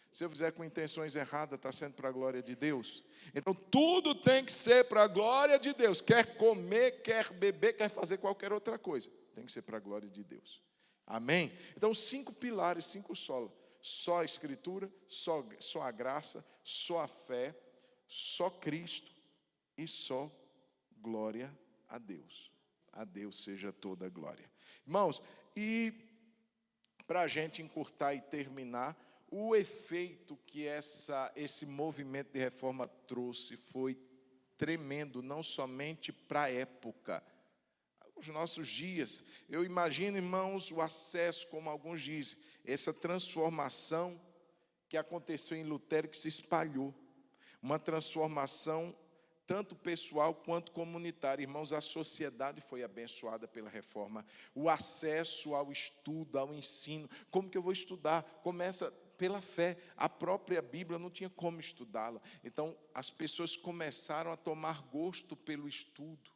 Se eu fizer com intenções erradas, está sendo para a glória de Deus. Então, tudo tem que ser para a glória de Deus. Quer comer, quer beber, quer fazer qualquer outra coisa. Tem que ser para a glória de Deus. Amém? Então, 5 pilares, 5 solas. Só a Escritura, só a graça, só a fé, só Cristo e só glória a Deus. A Deus seja toda a glória. Irmãos, e para a gente encurtar e terminar, o efeito que esse movimento de reforma trouxe foi tremendo, não somente para a época, os nossos dias. Eu imagino, irmãos, o acesso, como alguns dizem, essa transformação que aconteceu em Lutero, que se espalhou. Uma transformação tanto pessoal quanto comunitária. Irmãos, a sociedade foi abençoada pela reforma. O acesso ao estudo, ao ensino. Como que eu vou estudar? Começa pela fé. A própria Bíblia não tinha como estudá-la. Então, as pessoas começaram a tomar gosto pelo estudo,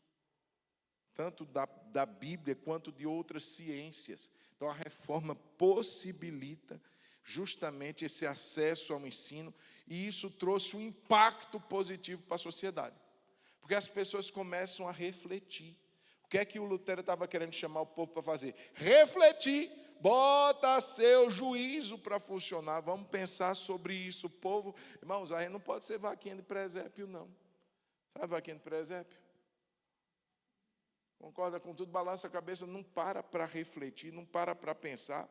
tanto da Bíblia quanto de outras ciências. Então, a reforma possibilita justamente esse acesso ao ensino, e isso trouxe um impacto positivo para a sociedade, porque as pessoas começam a refletir. O que é que o Lutero estava querendo chamar o povo para fazer? Refletir, bota seu juízo para funcionar, vamos pensar sobre isso. O povo, irmãos, a gente não pode ser vaquinha de presépio, não. Sabe vaquinha de presépio? Concorda com tudo, balança a cabeça, não para refletir, não para pensar,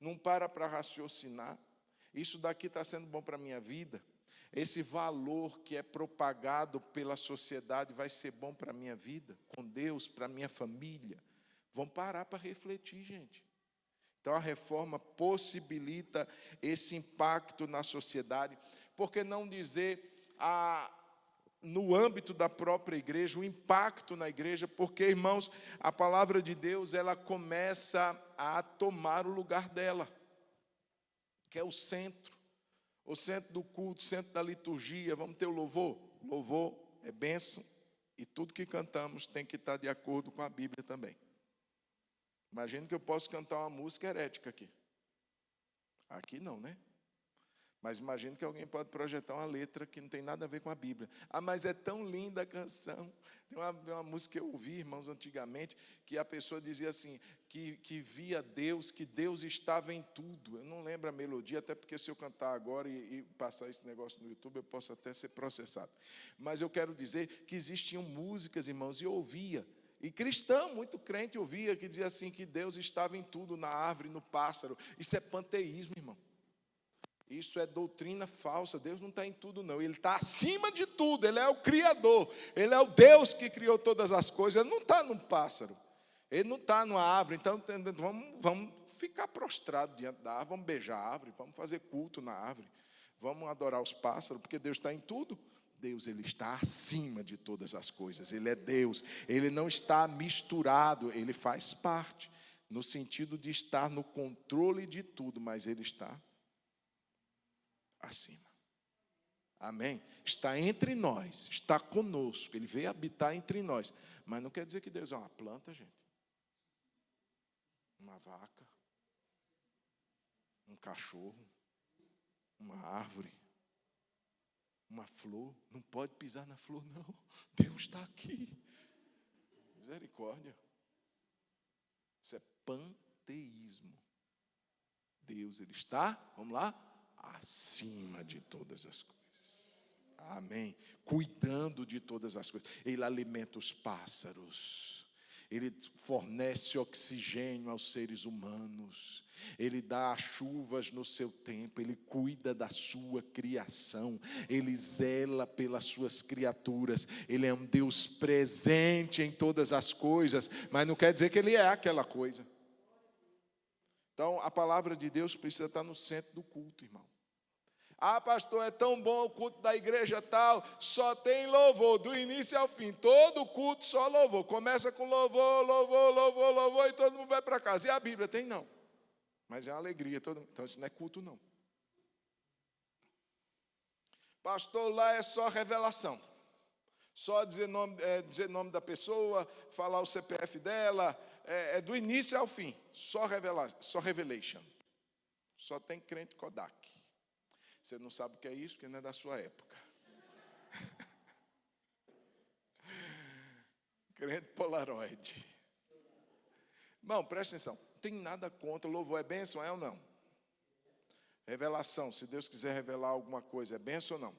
não para raciocinar. Isso daqui está sendo bom para a minha vida? Esse valor que é propagado pela sociedade vai ser bom para a minha vida, com Deus, para a minha família? Vamos parar para refletir, gente. Então, a reforma possibilita esse impacto na sociedade. Por que não dizer no âmbito da própria igreja, o impacto na igreja? Porque, irmãos, a palavra de Deus, ela começa a tomar o lugar dela, que é o centro do culto, o centro da liturgia. Vamos ter o louvor? Louvor é bênção, e tudo que cantamos tem que estar de acordo com a Bíblia também. Imagina que eu posso cantar uma música herética aqui. Aqui não, né? Mas imagino que alguém pode projetar uma letra que não tem nada a ver com a Bíblia. Mas é tão linda a canção. Tem uma música que eu ouvi, irmãos, antigamente, que a pessoa dizia assim, que via Deus, que Deus estava em tudo. Eu não lembro a melodia, até porque se eu cantar agora e passar esse negócio no YouTube, eu posso até ser processado. Mas eu quero dizer que existiam músicas, irmãos, e eu ouvia. E cristão, muito crente, ouvia, que dizia assim, que Deus estava em tudo, na árvore, no pássaro. Isso é panteísmo, irmão. Isso é doutrina falsa. Deus não está em tudo, não. Ele está acima de tudo. Ele é o Criador. Ele é o Deus que criou todas as coisas. Ele não está num pássaro. Ele não está numa árvore. Então, vamos ficar prostrados diante da árvore. Vamos beijar a árvore. Vamos fazer culto na árvore. Vamos adorar os pássaros, porque Deus está em tudo. Deus, Ele está acima de todas as coisas. Ele é Deus. Ele não está misturado. Ele faz parte, no sentido de estar no controle de tudo, mas Ele está acima. Amém? Está entre nós, está conosco. Ele veio habitar entre nós. Mas não quer dizer que Deus é uma planta, gente. Uma vaca. Um cachorro. Uma árvore. Uma flor. Não pode pisar na flor, não. Deus está aqui. Misericórdia. Isso é panteísmo. Deus, Ele está, vamos lá, acima de todas as coisas. Amém. Cuidando de todas as coisas. Ele alimenta os pássaros. Ele fornece oxigênio aos seres humanos. Ele dá chuvas no seu tempo. Ele cuida da sua criação. Ele zela pelas suas criaturas. Ele é um Deus presente em todas as coisas, mas não quer dizer que Ele é aquela coisa. Então, a palavra de Deus precisa estar no centro do culto, irmão. Ah, pastor, é tão bom o culto da igreja tal, só tem louvor, do início ao fim, todo culto só louvor, começa com louvor, louvor, louvor, louvor, e todo mundo vai para casa. E a Bíblia tem não, mas é uma alegria, todo mundo. Então isso não é culto não. Pastor, lá é só revelação, só dizer nome da pessoa, falar o CPF dela, é do início ao fim, só revelation, só tem crente Kodak. Você não sabe o que é isso, porque não é da sua época. Crente Polaroid. Irmão, presta atenção. Não tem nada contra. Louvor é bênção, é ou não? Revelação, se Deus quiser revelar alguma coisa, é bênção ou não?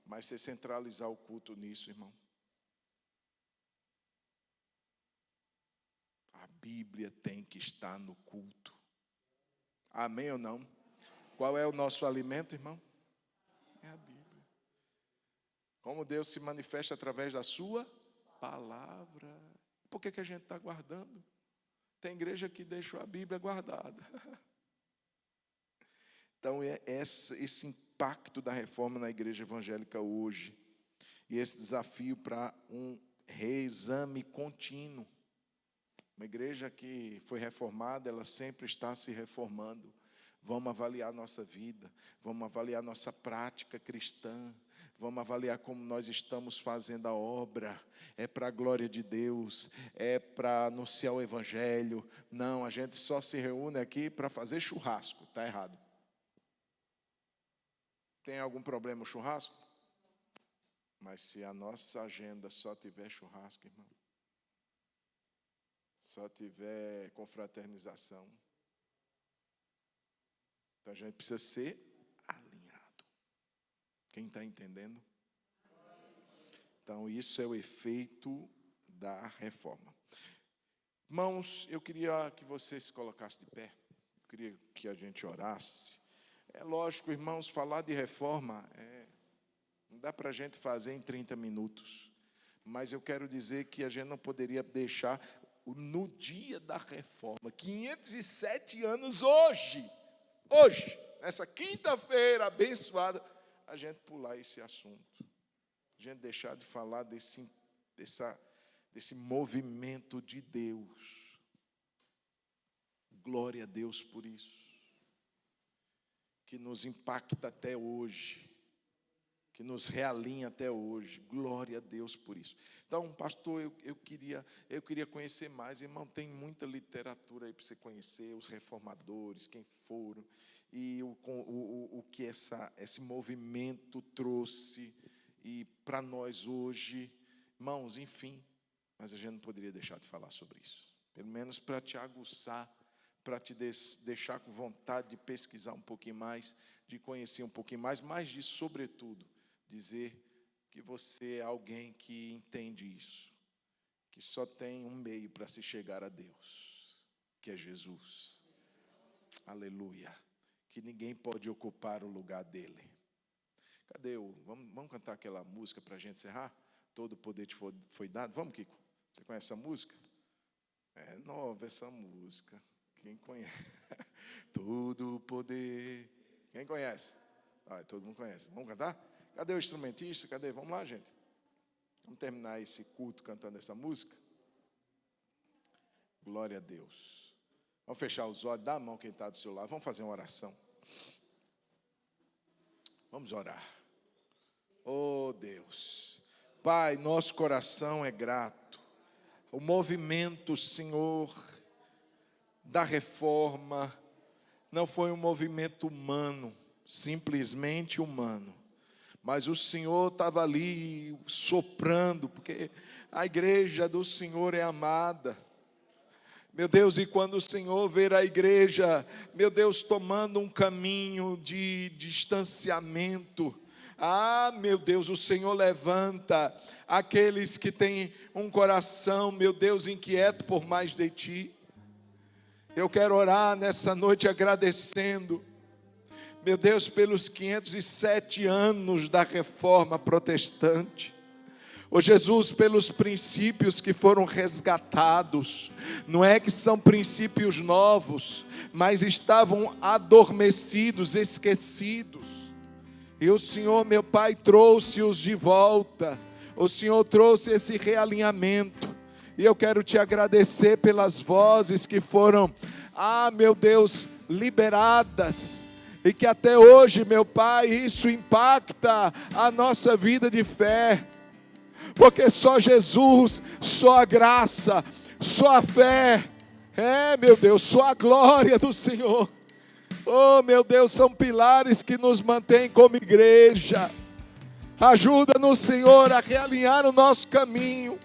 Mas você centralizar o culto nisso, irmão. A Bíblia tem que estar no culto. Amém ou não? Qual é o nosso alimento, irmão? É a Bíblia. Como Deus se manifesta através da sua palavra. Por que a gente está guardando? Tem igreja que deixou a Bíblia guardada. Então, é esse impacto da reforma na igreja evangélica hoje. E esse desafio para um reexame contínuo. Uma igreja que foi reformada, ela sempre está se reformando. Vamos avaliar nossa vida, vamos avaliar nossa prática cristã, vamos avaliar como nós estamos fazendo a obra. É para a glória de Deus, é para anunciar o Evangelho. Não, a gente só se reúne aqui para fazer churrasco, está errado. Tem algum problema o churrasco? Mas se a nossa agenda só tiver churrasco, irmão, só tiver confraternização, então a gente precisa ser alinhado. Quem está entendendo? Então isso é o efeito da reforma. Irmãos, eu queria que você se colocasse de pé. Eu queria que a gente orasse. É lógico, irmãos, falar de reforma não dá para a gente fazer em 30 minutos. Mas eu quero dizer que a gente não poderia deixar no dia da reforma, 507 anos hoje, nessa quinta-feira abençoada, a gente pular esse assunto, a gente deixar de falar desse movimento de Deus. Glória a Deus por isso, que nos impacta até hoje, que nos realinha até hoje. Glória a Deus por isso. Então, pastor, eu queria conhecer mais. Irmão, tem muita literatura aí para você conhecer, os reformadores, quem foram, e o que esse movimento trouxe e para nós hoje. Irmãos, enfim, mas a gente não poderia deixar de falar sobre isso. Pelo menos para te aguçar, para te deixar com vontade de pesquisar um pouquinho mais, de conhecer um pouquinho mais, mas de, sobretudo, dizer que você é alguém que entende isso, que só tem um meio para se chegar a Deus, que é Jesus. Aleluia. Que ninguém pode ocupar o lugar dele. Cadê vamos cantar aquela música para a gente encerrar? Todo o poder te foi dado. Vamos, Kiko? Você conhece essa música? É nova essa música. Quem conhece? Todo o poder. Quem conhece? Todo mundo conhece. Vamos cantar? Cadê o instrumentista? Cadê? Vamos lá, gente. Vamos terminar esse culto cantando essa música? Glória a Deus. Vamos fechar os olhos, dá a mão quem está do seu lado. Vamos fazer uma oração. Vamos orar. Oh Deus. Pai, nosso coração é grato. O movimento, Senhor, da reforma não foi um movimento humano, simplesmente humano. Mas o Senhor estava ali soprando, porque a igreja do Senhor é amada. Meu Deus, e quando o Senhor ver a igreja, meu Deus, tomando um caminho de distanciamento, meu Deus, o Senhor levanta aqueles que têm um coração, meu Deus, inquieto por mais de Ti. Eu quero orar nessa noite agradecendo, meu Deus, pelos 507 anos da Reforma Protestante. Ó Jesus, pelos princípios que foram resgatados, não é que são princípios novos, mas estavam adormecidos, esquecidos. E o Senhor, meu Pai, trouxe-os de volta. O Senhor trouxe esse realinhamento. E eu quero te agradecer pelas vozes que foram, meu Deus, liberadas. E que até hoje, meu Pai, isso impacta a nossa vida de fé. Porque só Jesus, só a graça, só a fé, meu Deus, só a glória do Senhor. Oh, meu Deus, são pilares que nos mantêm como igreja. Ajuda-nos, Senhor, a realinhar o nosso caminho,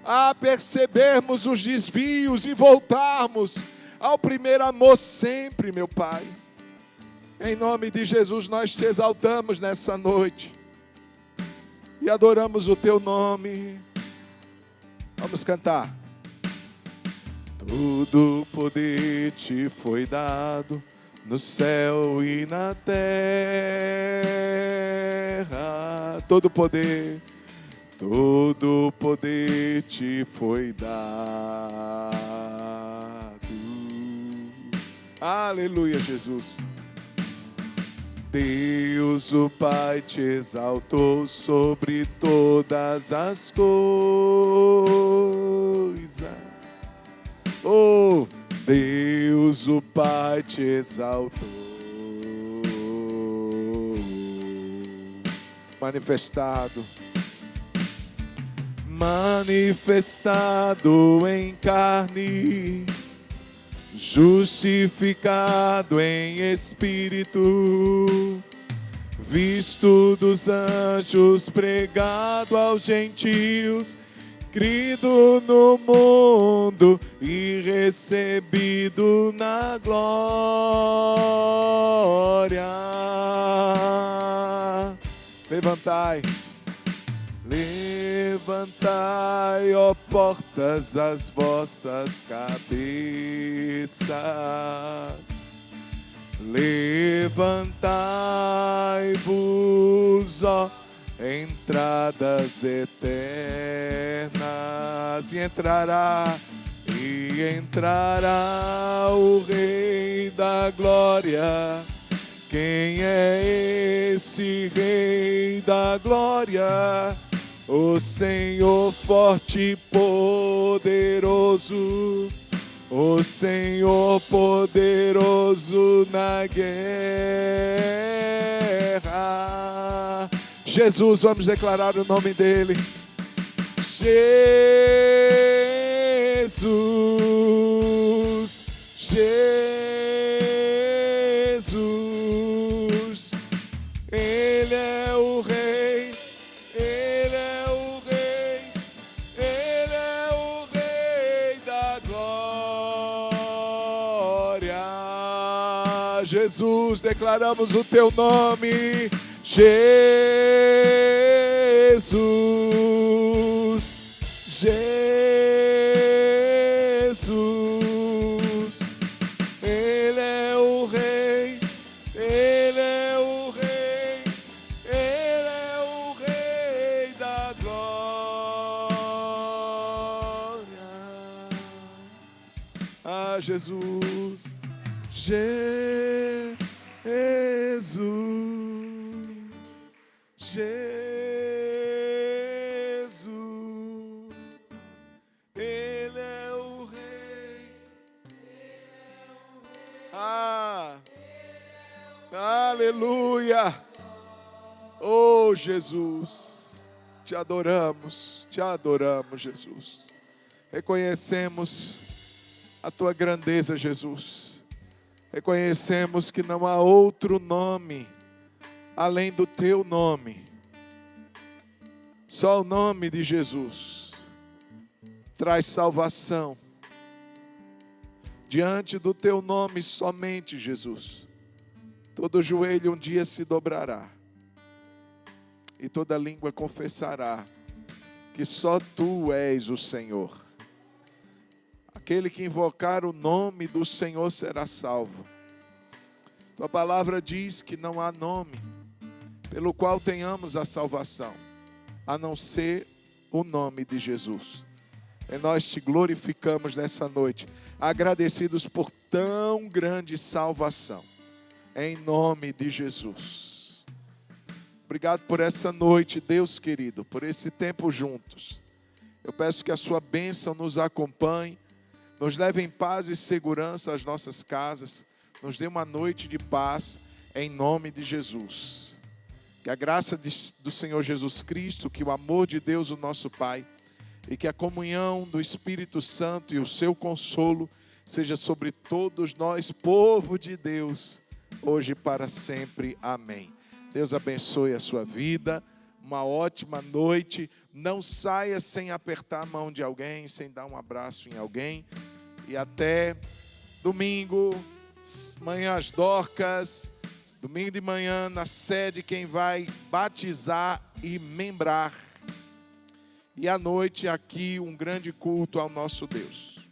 a percebermos os desvios e voltarmos ao primeiro amor sempre, meu Pai. Em nome de Jesus, nós te exaltamos nessa noite e adoramos o Teu nome. Vamos cantar. Todo poder te foi dado no céu e na terra. Todo poder te foi dado. Aleluia, Jesus. Deus o Pai te exaltou sobre todas as coisas. Oh, Deus o Pai te exaltou. Manifestado em carne, justificado em espírito, visto dos anjos, pregado aos gentios, crido no mundo e recebido na glória. Levantai, ó portas, as vossas cabeças. Levantai-vos, ó entradas eternas, e entrará o Rei da Glória. Quem é esse Rei da Glória? O Senhor forte e poderoso, o Senhor poderoso na guerra. Jesus, vamos declarar o nome dele. Jesus, Jesus, Ele é o Rei, Ele é o Rei, Ele é o Rei da glória. Jesus, declaramos o teu nome. Jesus, Jesus, Ele é o Rei, Ele é o Rei, Ele é o Rei da glória. Jesus, Jesus, Ele é o Rei, aleluia. Oh, Jesus, te adoramos, Jesus. Reconhecemos a tua grandeza, Jesus. Reconhecemos que não há outro nome além do teu nome. Só o nome de Jesus traz salvação, diante do teu nome somente, Jesus. Todo joelho um dia se dobrará e toda língua confessará que só tu és o Senhor. Aquele que invocar o nome do Senhor será salvo. Tua palavra diz que não há nome pelo qual tenhamos a salvação, a não ser o nome de Jesus. E nós te glorificamos nessa noite, agradecidos por tão grande salvação, em nome de Jesus. Obrigado por essa noite, Deus querido, por esse tempo juntos. Eu peço que a sua bênção nos acompanhe, nos leve em paz e segurança às nossas casas, nos dê uma noite de paz, em nome de Jesus. Que a graça do Senhor Jesus Cristo, que o amor de Deus, o nosso Pai, e que a comunhão do Espírito Santo e o seu consolo seja sobre todos nós, povo de Deus, hoje e para sempre. Amém. Deus abençoe a sua vida, uma ótima noite. Não saia sem apertar a mão de alguém, sem dar um abraço em alguém. E até domingo, manhã às Dorcas, domingo de manhã na sede, quem vai batizar e membrar. E à noite aqui um grande culto ao nosso Deus.